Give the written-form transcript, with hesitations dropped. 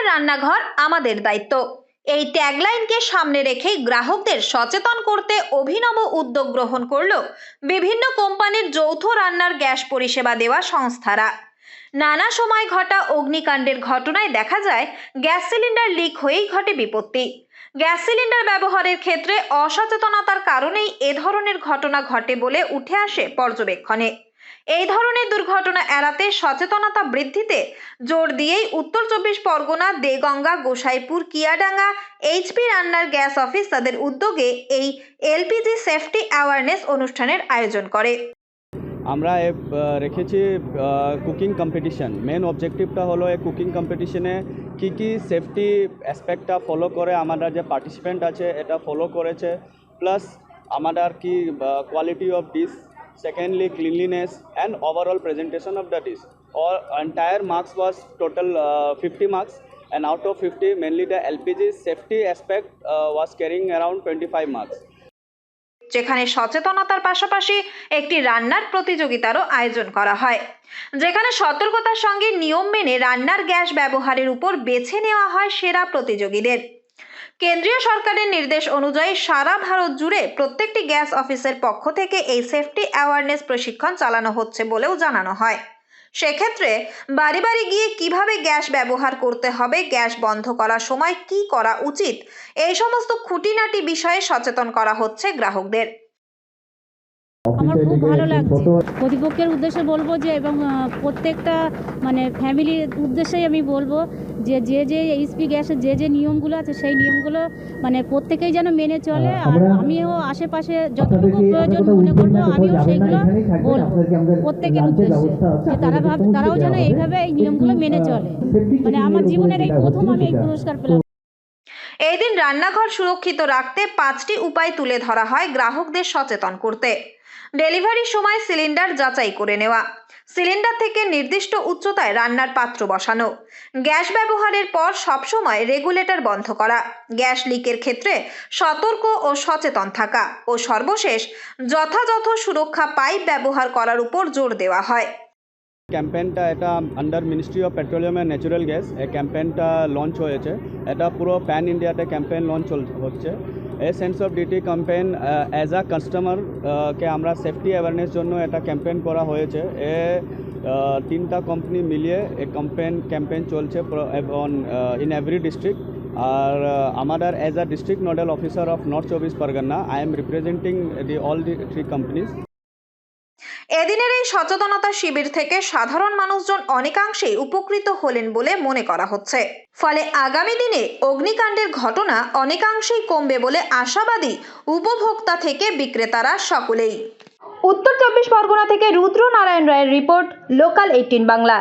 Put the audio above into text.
পরিষ্কার রান্নাঘর আমাদের দায়িত্ব, এই ট্যাগলাইনকে সামনে রেখেই গ্রাহকদের সচেতন করতে অভিনব উদ্যোগ গ্রহণ করল বিভিন্ন কোম্পানির যৌথ রান্নার গ্যাস পরিষেবা দেওয়া সংস্থারা। নানা সময় ঘটা অগ্নিকাণ্ডের ঘটনায় দেখা যায় গ্যাস সিলিন্ডার লিক হয়েই ঘটে বিপত্তি। গ্যাস সিলিন্ডার ব্যবহারের ক্ষেত্রে অসচেতনতার কারণেই এ ধরনের ঘটনা ঘটে বলে উঠে আসে পর্যবেক্ষণে। এই ধরনের দুর্ঘটনা এড়াতে সচেতনতা বৃদ্ধিতে জোর দিয়েই উত্তর চব্বিশ পরগনা দেগঙ্গা গোসাইপুর কিয়াডাঙ্গা এইচপি রান্নার গ্যাস অফিস তাদের উদ্যোগে এই এলপিজি সেফটি অ্যাওয়ারনেস অনুষ্ঠানের আয়োজন করে। আমরা রেখেছি কুকিং কম্পিটিশন। মেন অবজেক্টিভটা হলো এই কুকিং কম্পিটিশনে কি সেফটি অ্যাসপেক্টটা ফলো করে আমাদের যে পার্টিসিপেন্ট আছে এটা ফলো করেছে, প্লাস আমাদের কি quality of dish, secondly cleanliness and overall presentation of the dish. All entire marks was total 50 marks, and out of 50 mainly the LPG safety aspect was carrying around 25 marks. যেখানে সচেতনতার পাশাপাশি একটি রান্নার প্রতিযোগিতারও আয়োজন করা হয়, যেখানে সতর্কতার সঙ্গে নিয়ম মেনে রান্নার গ্যাস ব্যবহারের উপর বেছে নেওয়া হয় সেরা প্রতিযোগীদের। কেন্দ্রীয় সরকারের নির্দেশ অনুযায়ী সারা ভারত জুড়ে প্রত্যেকটি গ্যাস অফিসের পক্ষ থেকে এই সেফটি অ্যাওয়ারনেস প্রশিক্ষণ চালানো হচ্ছে বলেও জানানো হয়। সেক্ষেত্রে বাড়ি বাড়ি গিয়ে কিভাবে গ্যাস ব্যবহার করতে হবে, গ্যাস বন্ধ করার সময় কি করা উচিত, এই সমস্ত খুঁটিনাটি বিষয়ে সচেতন করা হচ্ছে গ্রাহকদের। আমার খুব ভালো লাগছে। প্রতিপক্ষের উদ্দেশ্যে বলবো যে, এবং প্রত্যেকটা ফ্যামিলির উদ্দেশ্যেই আমি বলবো যে যে এইচপি গ্যাসের যে নিয়মগুলো আছে সেই নিয়মগুলো প্রত্যেকেই যেন মেনে চলে। আর আমিও আশেপাশে যতটুকু প্রয়োজন মনে করবো আমিও সেইগুলো বলবো প্রত্যেকের উদ্দেশ্যে, যে তারাও যেন এইভাবে এই নিয়মগুলো মেনে চলে। আমার জীবনের এই প্রথম আমি এই পুরস্কার পেলাম। এই দিন রান্নাঘর সুরক্ষিত রাখতে 5টি উপায় তুলে ধরা হয় গ্রাহকদের সচেতন করতে। ডেলিভারির সময় সিলিন্ডার যাচাই করে নেওয়া, সিলিন্ডার থেকে নির্দিষ্ট উচ্চতায় রান্নার পাত্র বসানো, গ্যাস ব্যবহারের পর সবসময় রেগুলেটর বন্ধ করা, গ্যাস লিকের ক্ষেত্রে সতর্ক ও সচেতন থাকা ও সর্বশেষ যথাযথ সুরক্ষা পাইপ ব্যবহার করার উপর জোর দেওয়া হয়। ক্যাম্পেইনটা এটা under ministry of petroleum and natural gas এই ক্যাম্পেইনটা লঞ্চ হয়েছে। এটা পুরো প্যান ইন্ডিয়াতে ক্যাম্পেইন লঞ্চ হচ্ছে। এই sense of duty campaign as a customer কে আমরা সেফটি অ্যাওয়ারনেস জন্য এটা ক্যাম্পেইন করা হয়েছে। এ 3টা কোম্পানি মিলিয়ে এই ক্যাম্পেইন চলছে এবং ইন এভরি ডিস্ট্রিক্ট। আর আমাদের as a district nodal officer of north চব্বিশ Pargana I am representing all the 3 companies. এদিনের এই সচেতনতা শিবির থেকে সাধারণ মানুষজন অনেকাংশেই উপকৃত হলেন বলে মনে করা হচ্ছে। ফলে আগামী দিনে অগ্নিকাণ্ডের ঘটনা অনেকাংশেই কমবে বলে আশাবাদী উপভোক্তা থেকে বিক্রেতারা সকলেই। উত্তর চব্বিশ পরগনা থেকে রুদ্র নারায়ণ রায়ের রিপোর্ট, লোকাল 18 বাংলা।